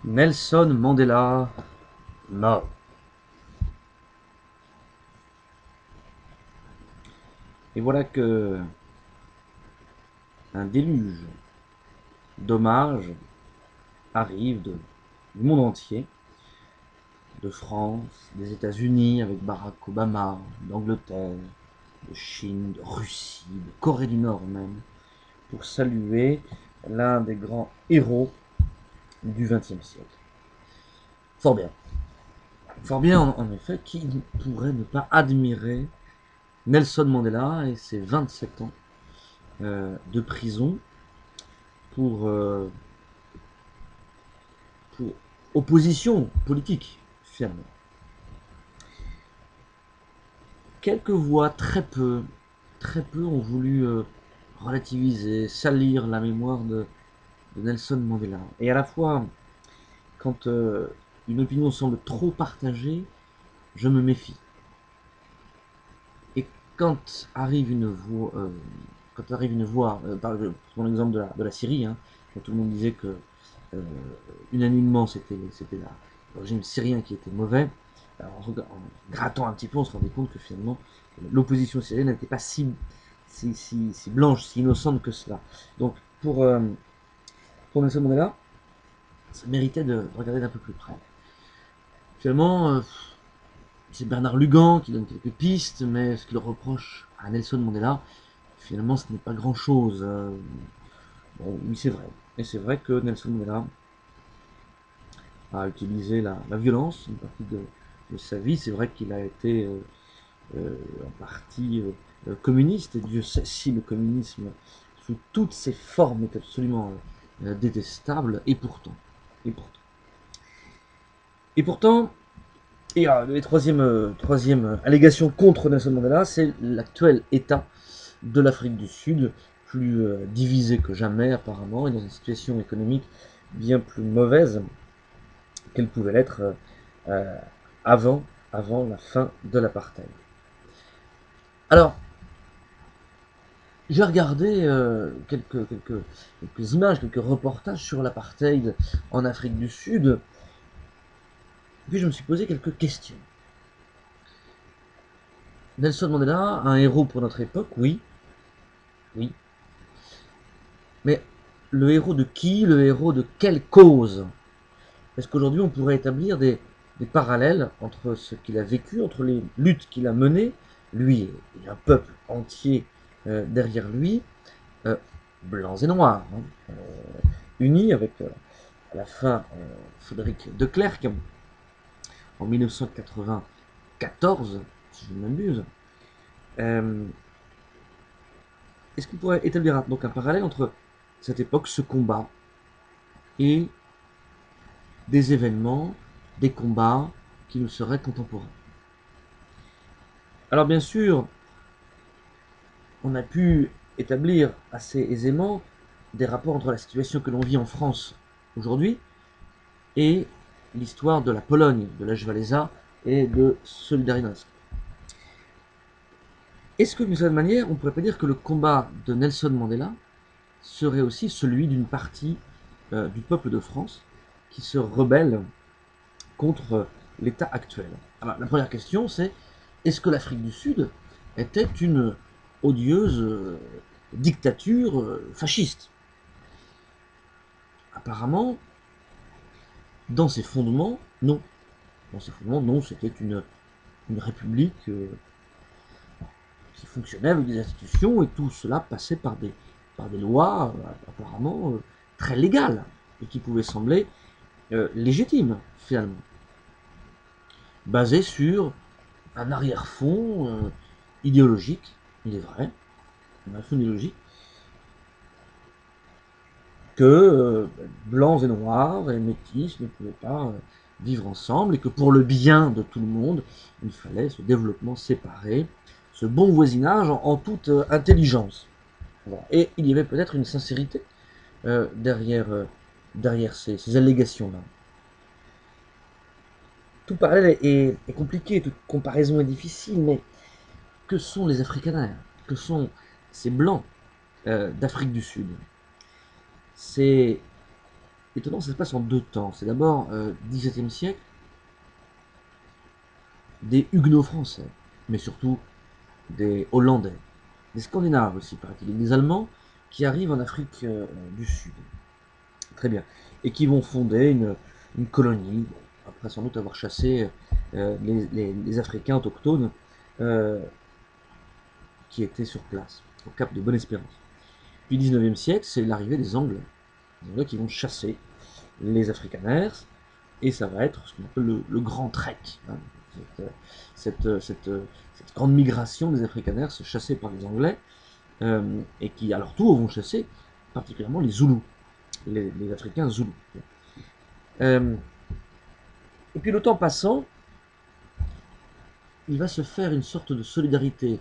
Nelson Mandela mort. Et voilà que un déluge d'hommages arrive du monde entier, de France, des États-Unis avec Barack Obama, d'Angleterre, de Chine, de Russie, de Corée du Nord même, pour saluer l'un des grands héros du XXe siècle. Fort bien. Fort bien, en effet, qui pourrait ne pas admirer Nelson Mandela et ses 27 ans de prison pour, pour opposition politique, finalement. Quelques voix, très peu ont voulu relativiser, salir la mémoire de Nelson Mandela. Et à la fois, quand une opinion semble trop partagée, je me méfie. Et quand arrive une voix, pour l'exemple de la Syrie, hein, quand tout le monde disait que euh, unanimement c'était le régime syrien qui était mauvais, en grattant un petit peu, on se rendait compte que finalement l'opposition syrienne n'était pas si blanche, si innocente que cela. Donc pour Nelson Mandela, ça méritait de regarder d'un peu plus près. Finalement, c'est Bernard Lugan qui donne quelques pistes, mais ce qu'il reproche à Nelson Mandela, finalement, ce n'est pas grand-chose. Bon, oui, c'est vrai. Et c'est vrai que Nelson Mandela a utilisé la violence, une partie de sa vie. C'est vrai qu'il a été en partie communiste, et Dieu sait si le communisme, sous toutes ses formes, est absolument détestable, et pourtant. Et pourtant. Et pourtant, et troisième allégation contre Nelson Mandela, c'est l'actuel état de l'Afrique du Sud, plus divisé que jamais apparemment, et dans une situation économique bien plus mauvaise qu'elle pouvait l'être euh, avant, avant la fin de l'apartheid. Alors, j'ai regardé quelques images, quelques reportages sur l'apartheid en Afrique du Sud, puis je me suis posé quelques questions. Nelson Mandela, un héros pour notre époque, oui, oui, mais le héros de qui? Le héros de quelle cause? Est-ce qu'aujourd'hui on pourrait établir des parallèles entre ce qu'il a vécu, entre les luttes qu'il a menées, lui et un peuple entier derrière lui, euh, blancs et noirs, hein, unis avec à la fin Frédéric de Klerk en 1994, si je ne m'abuse. Euh, Est-ce qu'on pourrait établir donc un parallèle entre cette époque, ce combat, et des événements, des combats qui nous seraient contemporains? Alors bien sûr, on a pu établir assez aisément des rapports entre la situation que l'on vit en France aujourd'hui et l'histoire de la Pologne, de Lech Walesa et de Solidarność. Est-ce que d'une certaine manière, on ne pourrait pas dire que le combat de Nelson Mandela serait aussi celui d'une partie du peuple de France qui se rebelle contre l'État actuel? Alors, la première question, c'est est-ce que l'Afrique du Sud était une odieuse dictature fasciste? Apparemment, dans ses fondements, non. Dans ses fondements, non, c'était une république qui fonctionnait avec des institutions, et tout cela passait par des lois apparemment très légales et qui pouvaient sembler légitimes finalement, basées sur un arrière-fond idéologique, il est vrai, un arrière-fond idéologique que blancs et noirs et métis ne pouvaient pas vivre ensemble, et que pour le bien de tout le monde, il fallait ce développement séparé, ce bon voisinage en toute intelligence. Voilà. Et il y avait peut-être une sincérité derrière ces allégations-là. Tout parallèle est compliqué, toute comparaison est difficile, mais que sont les Afrikaners? Que sont ces blancs d'Afrique du Sud? C'est étonnant, ça se passe en deux temps. C'est d'abord, XVIIe siècle, des Huguenots français, mais surtout des Hollandais, des Scandinaves aussi, paraît-il, des Allemands qui arrivent en Afrique du Sud. Très bien. Et qui vont fonder une colonie, après sans doute avoir chassé les Africains autochtones euh, qui étaient sur place, au Cap de Bonne-Espérance. Puis 19e siècle, c'est l'arrivée des Anglais. Les Anglais qui vont chasser les Afrikaners, et ça va être ce qu'on appelle le grand trek. Hein, cette grande migration des Afrikaners chassés par les Anglais, et qui à leur tour vont chasser particulièrement les Zoulous, les Africains Zoulous. Et puis le temps passant, il va se faire une sorte de solidarité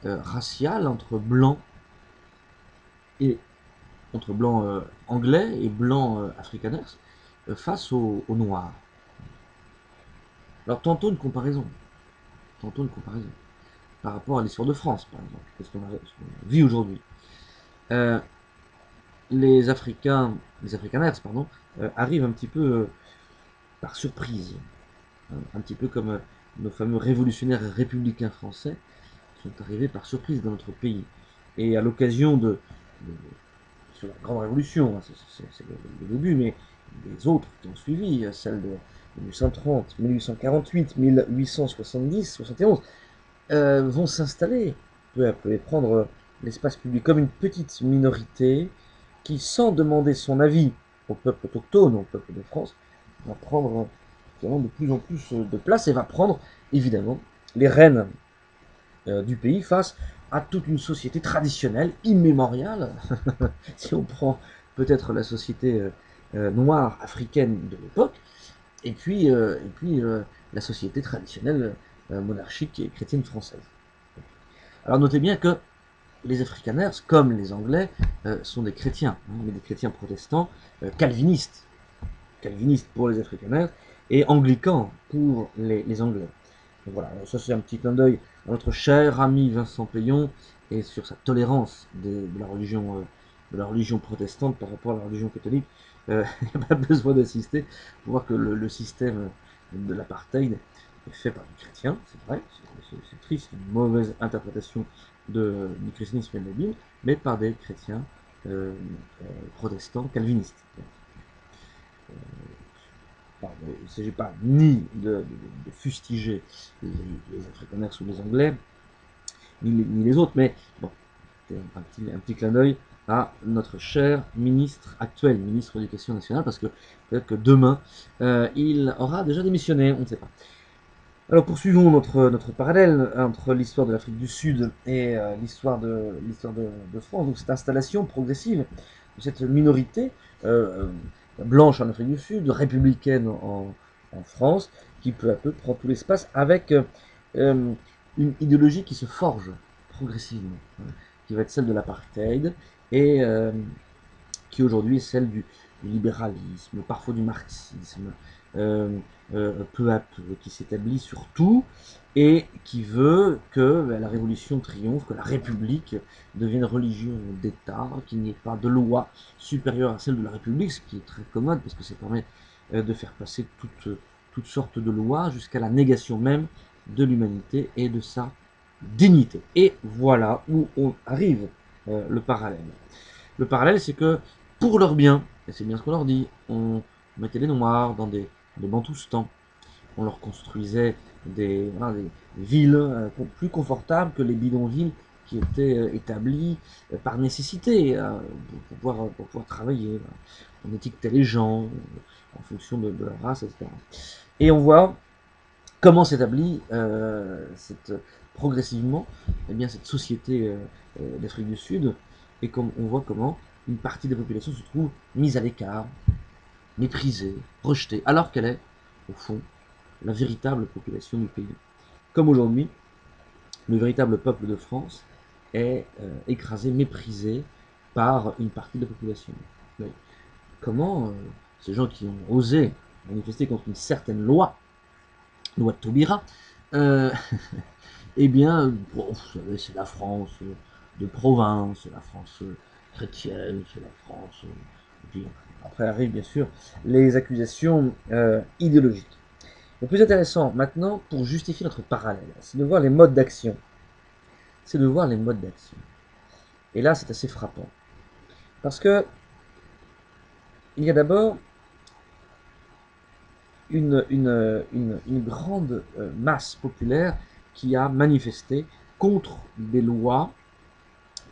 raciale entre blancs et entre blancs anglais et blancs afrikaners face aux noirs. Alors tantôt une comparaison par rapport à l'histoire de France, par exemple, ce qu'on vit aujourd'hui. Euh, les Afrikaners, pardon, arrivent un petit peu par surprise, un petit peu comme nos fameux révolutionnaires républicains français sont arrivés par surprise dans notre pays. Et à l'occasion sur la Grande Révolution, hein, c'est le début, mais les autres qui ont suivi, celle de 1830, 1848, 1870, 71, vont s'installer peu à peu et prendre l'espace public comme une petite minorité qui, sans demander son avis au peuple autochtone, au peuple de France, va prendre de plus en plus de place et va prendre évidemment les rênes du pays face à toute une société traditionnelle, immémoriale. Si on prend peut-être la société noire africaine de l'époque, et puis la société traditionnelle monarchique et chrétienne française. Alors notez bien que les Afrikaners, comme les Anglais, sont des chrétiens, hein, mais des chrétiens protestants calvinistes. Calvinistes pour les Afrikaners et anglicans pour les Anglais. Donc voilà, ça c'est un petit clin d'œil à notre cher ami Vincent Payon et sur sa tolérance de la religion protestante par rapport à la religion catholique. Il n'y a pas besoin d'assister pour voir que le système de l'apartheid est fait par des chrétiens, c'est vrai, c'est triste, une mauvaise interprétation du christianisme et de la Bible, mais par des chrétiens protestants calvinistes. Il ne s'agit pas ni de fustiger les Afrikaners ou les Anglais, ni les autres, mais bon, un petit clin d'œil à notre cher ministre actuel, ministre de l'Éducation nationale, parce que peut-être que demain, il aura déjà démissionné, on ne sait pas. Alors poursuivons notre parallèle entre l'histoire de l'Afrique du Sud et l'histoire de France, donc cette installation progressive de cette minorité blanche en Afrique du Sud, républicaine en France, qui peu à peu prend tout l'espace avec une idéologie qui se forge progressivement, hein, qui va être celle de l'apartheid et qui aujourd'hui est celle du libéralisme, parfois du marxisme, peu à peu, qui s'établit sur tout et qui veut que la Révolution triomphe, que la République devienne religion d'État, qu'il n'y ait pas de loi supérieure à celle de la République, ce qui est très commode parce que ça permet de faire passer toutes sortes de lois jusqu'à la négation même de l'humanité et de sa dignité. Et voilà où on arrive le parallèle. Le parallèle, c'est que pour leur bien, et c'est bien ce qu'on leur dit, on mettait les Noirs dans des bantoustans, on leur construisait des villes plus confortables que les bidonvilles qui étaient établis par nécessité pour pouvoir travailler. On étiquetait les gens en fonction de leur race, etc. Et on voit comment s'établit progressivement cette société d'Afrique du Sud, et comme on voit comment une partie des populations se trouve mise à l'écart, méprisée, rejetée, alors qu'elle est, au fond, la véritable population du pays. Comme aujourd'hui, le véritable peuple de France est écrasé, méprisé par une partie de la population. Mais comment ces gens qui ont osé manifester contre une certaine loi de Taubira, euh, eh bien, bon, vous savez, c'est la France de province, c'est la France chrétienne, c'est la France. Et puis, Après arrivent bien sûr les accusations idéologiques. Le plus intéressant maintenant, pour justifier notre parallèle, c'est de voir les modes d'action. C'est de voir les modes d'action. Et là, c'est assez frappant. Parce que il y a d'abord une grande masse populaire qui a manifesté contre des lois,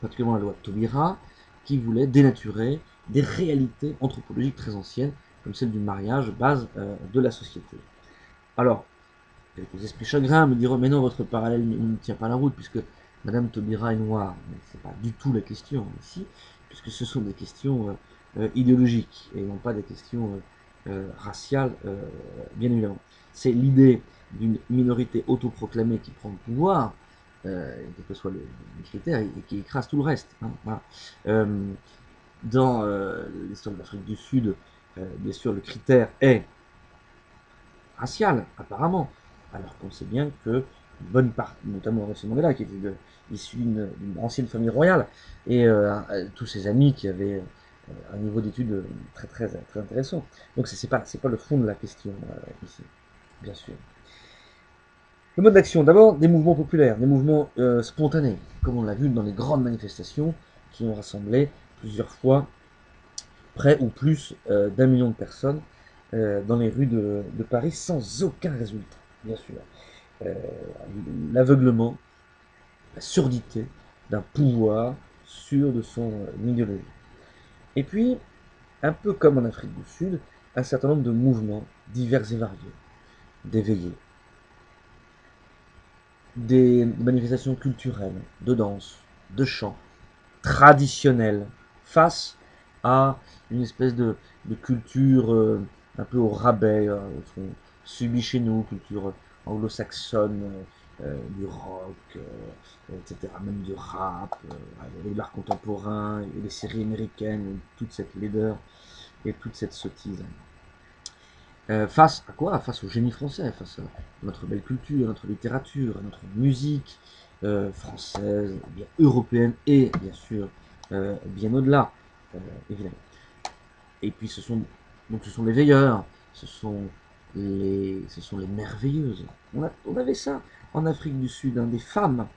particulièrement la loi de Taubira, qui voulait dénaturer des réalités anthropologiques très anciennes, comme celle du mariage, base de la société. Alors, quelques esprits chagrins me diront, mais non, votre parallèle ne tient pas la route, puisque Madame Taubira est noire. Ce n'est pas du tout la question ici, puisque ce sont des questions idéologiques, et non pas des questions raciales, bien évidemment. C'est l'idée d'une minorité autoproclamée qui prend le pouvoir, quels que soient les critères, et qui écrase tout le reste. Hein, voilà. Dans l'histoire de l'Afrique du Sud, bien sûr, le critère est racial, apparemment, alors qu'on sait bien que une bonne partie, notamment Nelson Mandela, qui était issu d'une ancienne famille royale, et tous ses amis qui avaient un niveau d'études très intéressant. Donc c'est pas le fond de la question ici, bien sûr. Le mode d'action, d'abord des mouvements populaires, des mouvements spontanés, comme on l'a vu dans les grandes manifestations qui ont rassemblé plusieurs fois près ou plus d'1 million de personnes dans les rues de Paris sans aucun résultat, bien sûr. Euh, L'aveuglement, la surdité d'un pouvoir sûr de son idéologie. Et puis, un peu comme en Afrique du Sud, un certain nombre de mouvements divers et variés, d'éveillés, des manifestations culturelles, de danse, de chant, traditionnelles, face à une espèce de culture un peu au rabais, qu'on subit chez nous, culture anglo-saxonne, du rock, etc., même du rap, et de l'art contemporain, et des séries américaines, et toute cette laideur et toute cette sottise. Face à quoi? Face au génie français, face à notre belle culture, à notre littérature, à notre musique française, bien européenne et bien sûr bien au-delà, évidemment. Et puis ce sont les veilleurs, ce sont les merveilleuses. On avait ça en Afrique du Sud, hein, des femmes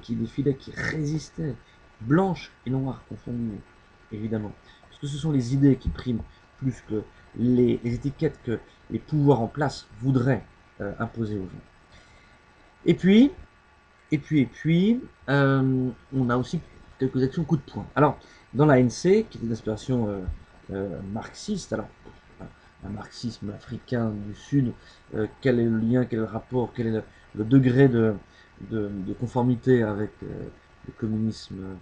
qui défilaient, qui résistaient, blanches et noires confondues, évidemment. Parce que ce sont les idées qui priment plus que les étiquettes que les pouvoirs en place voudraient imposer aux gens. Et puis, on a aussi quelques actions coup de poing. Alors, dans l'ANC, qui était d'inspiration marxiste, alors un marxisme africain du Sud, quel est le lien, quel est le rapport, quel est le degré de conformité avec le communisme,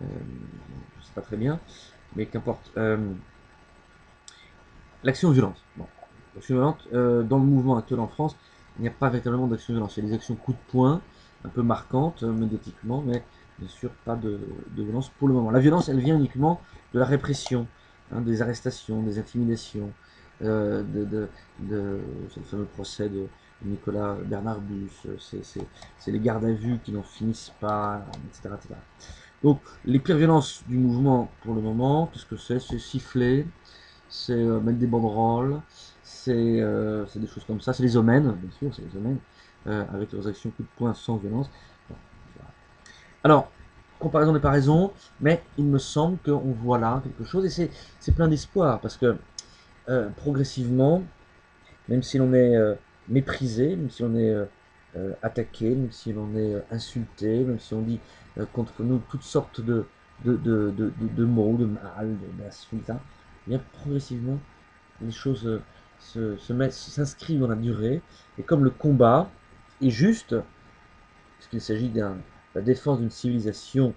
je ne sais pas très bien, mais qu'importe. L'action violente. Bon. L'action violente, dans le mouvement actuel en France, il n'y a pas véritablement d'action violente. Il y a des actions coup de poing, un peu marquantes médiatiquement, mais bien sûr pas de violence pour le moment. La violence, elle vient uniquement de la répression, hein, des arrestations, des intimidations, euh, de, de, c'est le fameux procès de Nicolas Bernard Bus, c'est les gardes à vue qui n'en finissent pas, etc., etc. Donc les pires violences du mouvement pour le moment, qu'est-ce que c'est? C'est siffler, c'est mettre des banderoles, c'est des choses comme ça, c'est les homènes, bien sûr, c'est les homènes, avec leurs actions coup de poing sans violence. Bon, voilà. Alors, comparaison n'est pas raison, mais il me semble qu'on voit là quelque chose, et c'est plein d'espoir, parce que progressivement, même si l'on est méprisé, même si l'on est attaqué, même si l'on est insulté, même si on dit contre nous toutes sortes de mots, de mal, d'insultes, hein, eh bien progressivement, les choses s'inscrivent dans la durée, et comme le combat est juste, puisqu'il s'agit de la défense d'une civilisation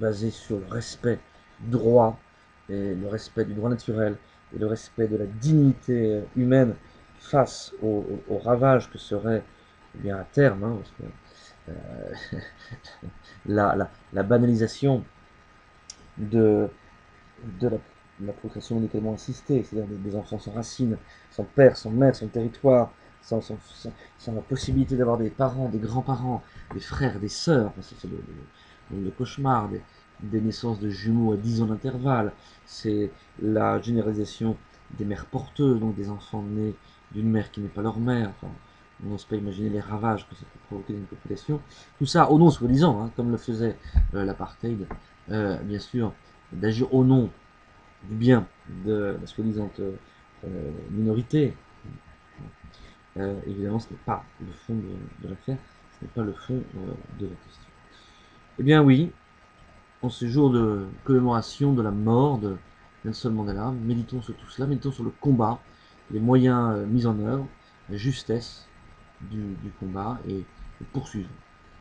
basée sur le respect du droit, et le respect du droit naturel, et le respect de la dignité humaine face au ravage que serait, eh bien, à terme, hein, parce que, la banalisation de, de la procréation médicalement assistée, c'est-à-dire des enfants sans racines, sans père, sans mère, sans territoire, sans la possibilité d'avoir des parents, des grands-parents, des frères, des sœurs, c'est le cauchemar des naissances de jumeaux à 10 ans d'intervalle, c'est la généralisation des mères porteuses, donc des enfants nés d'une mère qui n'est pas leur mère. Enfin, on n'ose pas imaginer les ravages que ça peut provoquer dans une population. Tout ça au nom soi-disant, hein, comme le faisait l'apartheid, bien sûr, d'agir au nom du bien de la soi-disant minorité. Évidemment, ce n'est pas le fond de l'affaire, ce n'est pas le fond de la question. Eh bien oui, en ce jour de commémoration de la mort de Nelson Mandela, méditons sur tout cela, méditons sur le combat, les moyens mis en œuvre, la justesse du combat et poursuivons.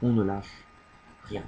On ne lâche rien.